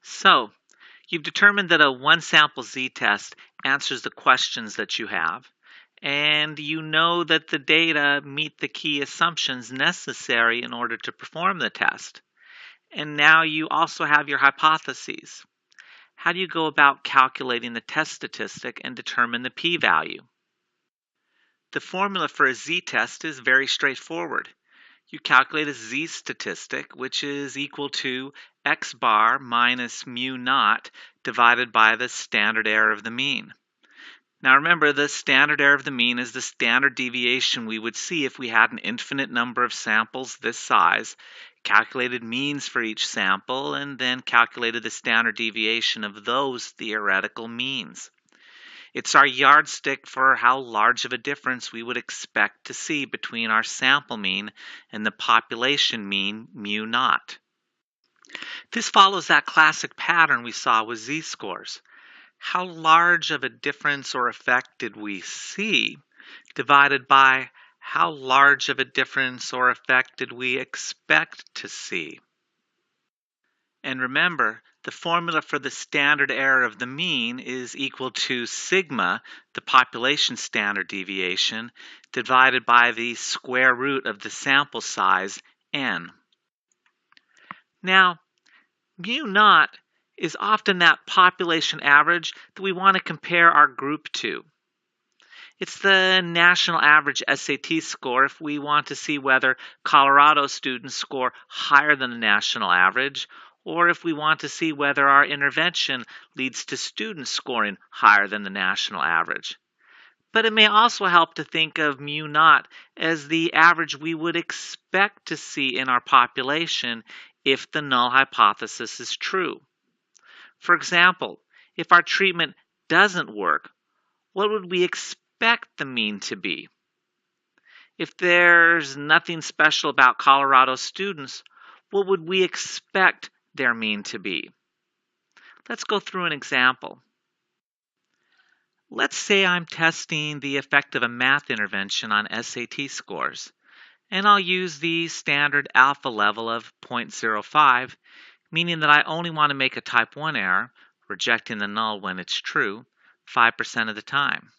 So, you've determined that a one-sample z-test answers the questions that you have, and you know that the data meet the key assumptions necessary in order to perform the test. And now you also have your hypotheses. How do you go about calculating the test statistic and determine the p-value? The formula for a z-test is very straightforward. You calculate a z-statistic, which is equal to x bar minus mu naught divided by the standard error of the mean. Now remember, the standard error of the mean is the standard deviation we would see if we had an infinite number of samples this size, calculated means for each sample, and then calculated the standard deviation of those theoretical means. It's our yardstick for how large of a difference we would expect to see between our sample mean and the population mean mu naught. This follows that classic pattern we saw with z-scores. How large of a difference or effect did we see divided by how large of a difference or effect did we expect to see? And remember, the formula for the standard error of the mean is equal to sigma, the population standard deviation, divided by the square root of the sample size, n. Now, mu naught is often that population average that we want to compare our group to. It's the national average SAT score if we want to see whether Colorado students score higher than the national average, or if we want to see whether our intervention leads to students scoring higher than the national average. But it may also help to think of mu naught as the average we would expect to see in our population if the null hypothesis is true. For example, if our treatment doesn't work, what would we expect the mean to be? If there's nothing special about Colorado students, what would we expect their mean to be? Let's go through an example. Let's say I'm testing the effect of a math intervention on SAT scores, and I'll use the standard alpha level of 0.05, meaning that I only want to make a type 1 error, rejecting the null when it's true, 5% of the time.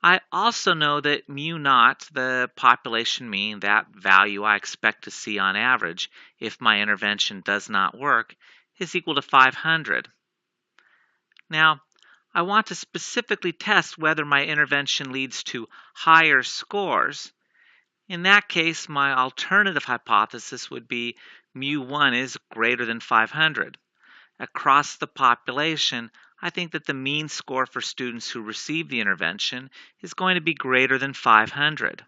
I also know that mu naught, the population mean, that value I expect to see on average if my intervention does not work, is equal to 500. Now, I want to specifically test whether my intervention leads to higher scores. In that case, my alternative hypothesis would be mu1 is greater than 500. Across the population, I think that the mean score for students who receive the intervention is going to be greater than 500.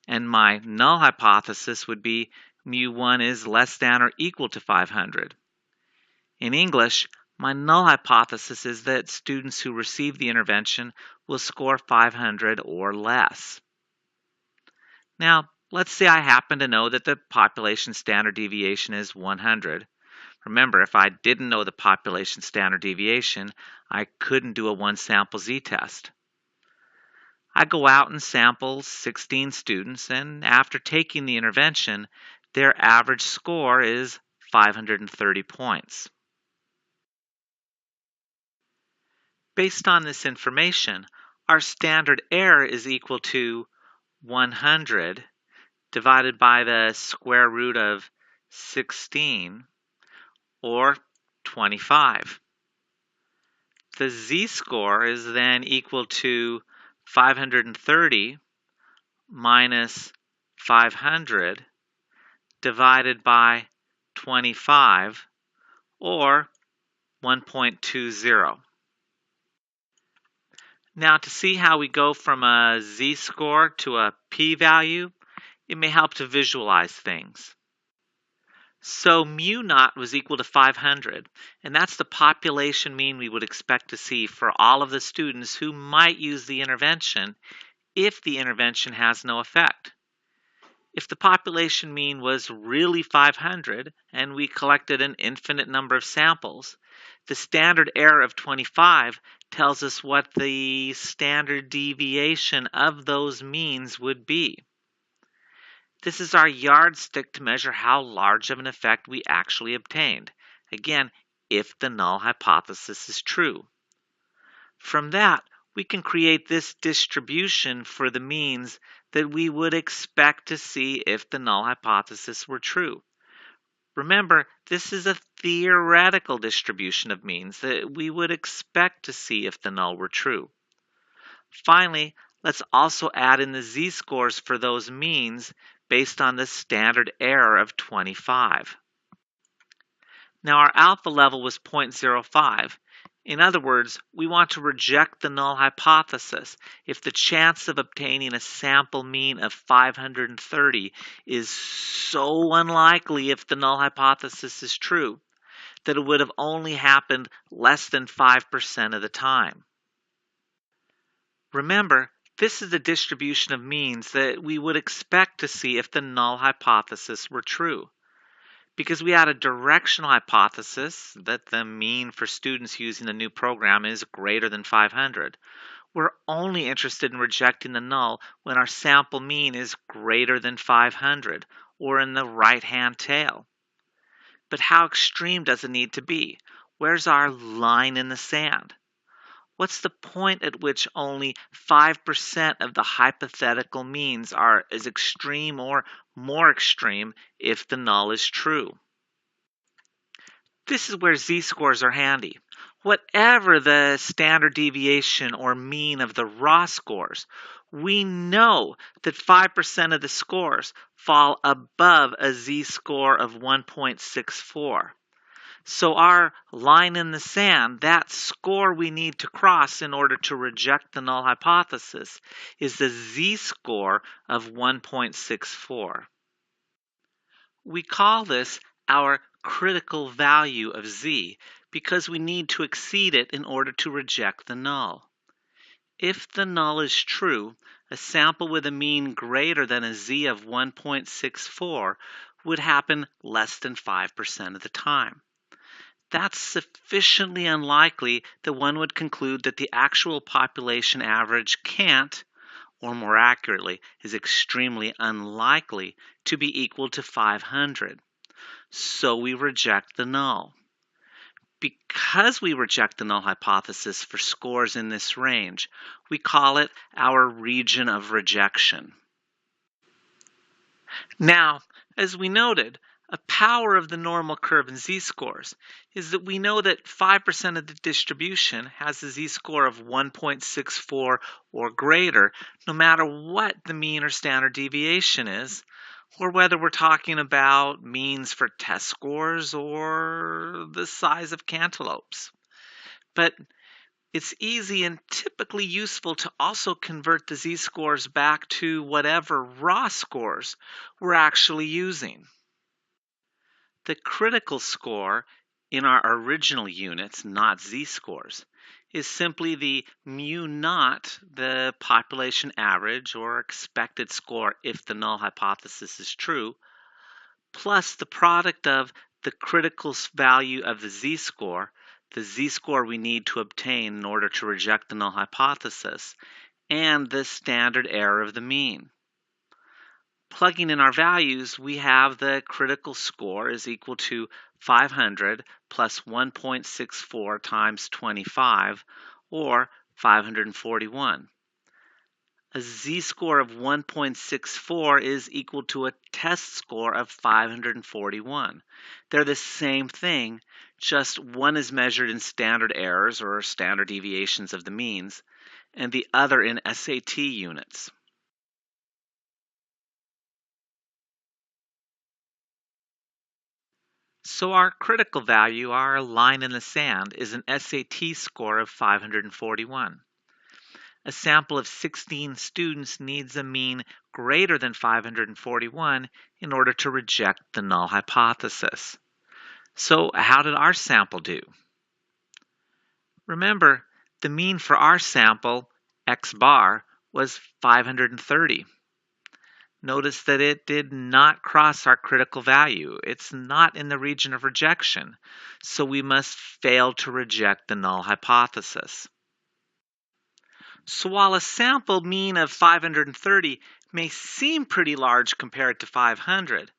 And my null hypothesis would be mu1 is less than or equal to 500. In English, my null hypothesis is that students who receive the intervention will score 500 or less. Now, let's say I happen to know that the population standard deviation is 100. Remember, if I didn't know the population standard deviation, I couldn't do a one-sample z-test. I go out and sample 16 students, and after taking the intervention, their average score is 530 points. Based on this information, our standard error is equal to 100 divided by the square root of 16, or 25. The z-score is then equal to 530 minus 500 divided by 25, or 1.20. Now, to see how we go from a z-score to a p-value, it may help to visualize things. So mu naught was equal to 500, and that's the population mean we would expect to see for all of the students who might use the intervention if the intervention has no effect. If the population mean was really 500 and we collected an infinite number of samples, the standard error of 25 tells us what the standard deviation of those means would be. This is our yardstick to measure how large of an effect we actually obtained. Again, if the null hypothesis is true. From that, we can create this distribution for the means that we would expect to see if the null hypothesis were true. Remember, this is a theoretical distribution of means that we would expect to see if the null were true. Finally, let's also add in the z-scores for those means based on the standard error of 25. Now our alpha level was 0.05. In other words, we want to reject the null hypothesis if the chance of obtaining a sample mean of 530 is so unlikely if the null hypothesis is true that it would have only happened less than 5% of the time. Remember, this is a distribution of means that we would expect to see if the null hypothesis were true. Because we had a directional hypothesis that the mean for students using the new program is greater than 500. We're only interested in rejecting the null when our sample mean is greater than 500 or in the right-hand tail. But how extreme does it need to be? Where's our line in the sand? What's the point at which only 5% of the hypothetical means are as extreme or more extreme if the null is true? This is where z-scores are handy. Whatever the standard deviation or mean of the raw scores, we know that 5% of the scores fall above a z-score of 1.64. So our line in the sand, that score we need to cross in order to reject the null hypothesis, is the z-score of 1.64. We call this our critical value of z because we need to exceed it in order to reject the null. If the null is true, a sample with a mean greater than a z of 1.64 would happen less than 5% of the time. That's sufficiently unlikely that one would conclude that the actual population average can't, or more accurately, is extremely unlikely to be equal to 500. So we reject the null. Because we reject the null hypothesis for scores in this range, we call it our region of rejection. Now, as we noted, a power of the normal curve in z-scores is that we know that 5% of the distribution has a z-score of 1.64 or greater, no matter what the mean or standard deviation is, or whether we're talking about means for test scores or the size of cantaloupes. But it's easy and typically useful to also convert the z-scores back to whatever raw scores we're actually using. The critical score in our original units, not z-scores, is simply the mu naught, the population average or expected score if the null hypothesis is true, plus the product of the critical value of the z-score, the z-score we need to obtain in order to reject the null hypothesis, and the standard error of the mean. Plugging in our values, we have the critical score is equal to 500 plus 1.64 times 25, or 541. A z-score of 1.64 is equal to a test score of 541. They're the same thing, just one is measured in standard errors or standard deviations of the means, and the other in SAT units. So our critical value, our line in the sand, is an SAT score of 541. A sample of 16 students needs a mean greater than 541 in order to reject the null hypothesis. So how did our sample do? Remember, the mean for our sample, x bar, was 530. Notice that it did not cross our critical value. It's not in the region of rejection, so we must fail to reject the null hypothesis. So while a sample mean of 530 may seem pretty large compared to 500,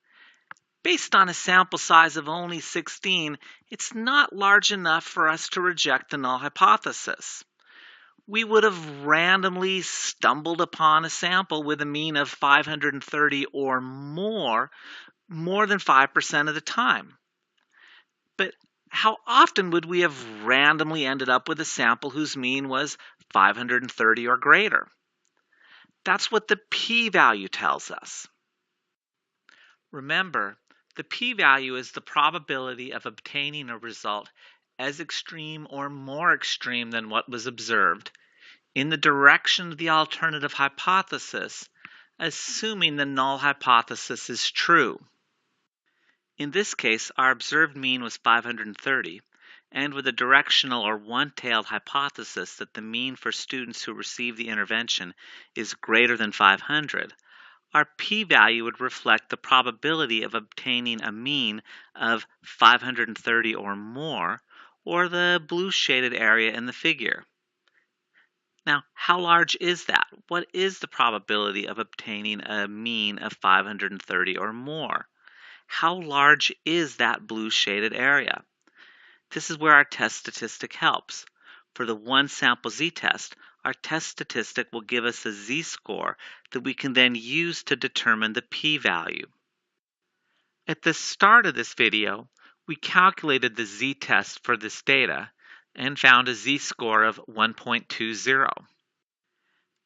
Based on a sample size of only 16, it's not large enough for us to reject the null hypothesis. We would have randomly stumbled upon a sample with a mean of 530 or more than 5% of the time. But how often would we have randomly ended up with a sample whose mean was 530 or greater? That's what the p-value tells us. Remember, the p-value is the probability of obtaining a result as extreme or more extreme than what was observed in the direction of the alternative hypothesis, assuming the null hypothesis is true. In this case, our observed mean was 530, and with a directional or one-tailed hypothesis that the mean for students who receive the intervention is greater than 500, our p-value would reflect the probability of obtaining a mean of 530 or more, or the blue shaded area in the figure. Now, how large is that? What is the probability of obtaining a mean of 530 or more? How large is that blue shaded area? This is where our test statistic helps. For the one sample z-test, our test statistic will give us a z-score that we can then use to determine the p-value. At the start of this video, we calculated the z-test for this data and found a z-score of 1.20.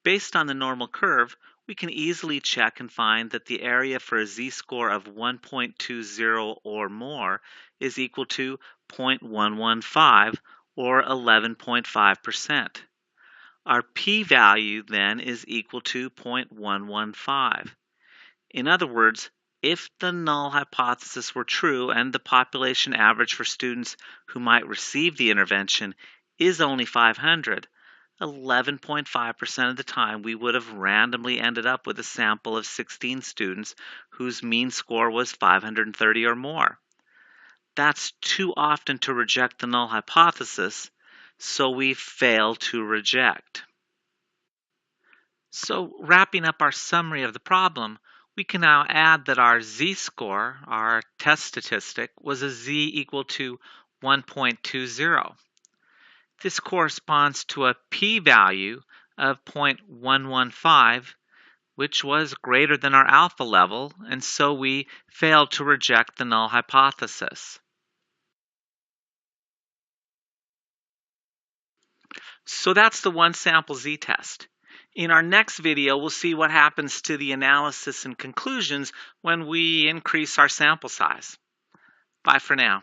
Based on the normal curve, we can easily check and find that the area for a z-score of 1.20 or more is equal to 0.115 or 11.5%. Our p-value then is equal to 0.115. In other words, if the null hypothesis were true and the population average for students who might receive the intervention is only 500, 11.5% of the time we would have randomly ended up with a sample of 16 students whose mean score was 530 or more. That's too often to reject the null hypothesis, so we fail to reject. So, wrapping up our summary of the problem, we can now add that our z-score, our test statistic, was a z equal to 1.20. This corresponds to a p-value of 0.115, which was greater than our alpha level, and so we failed to reject the null hypothesis. So that's the one sample z-test. In our next video, we'll see what happens to the analysis and conclusions when we increase our sample size. Bye for now.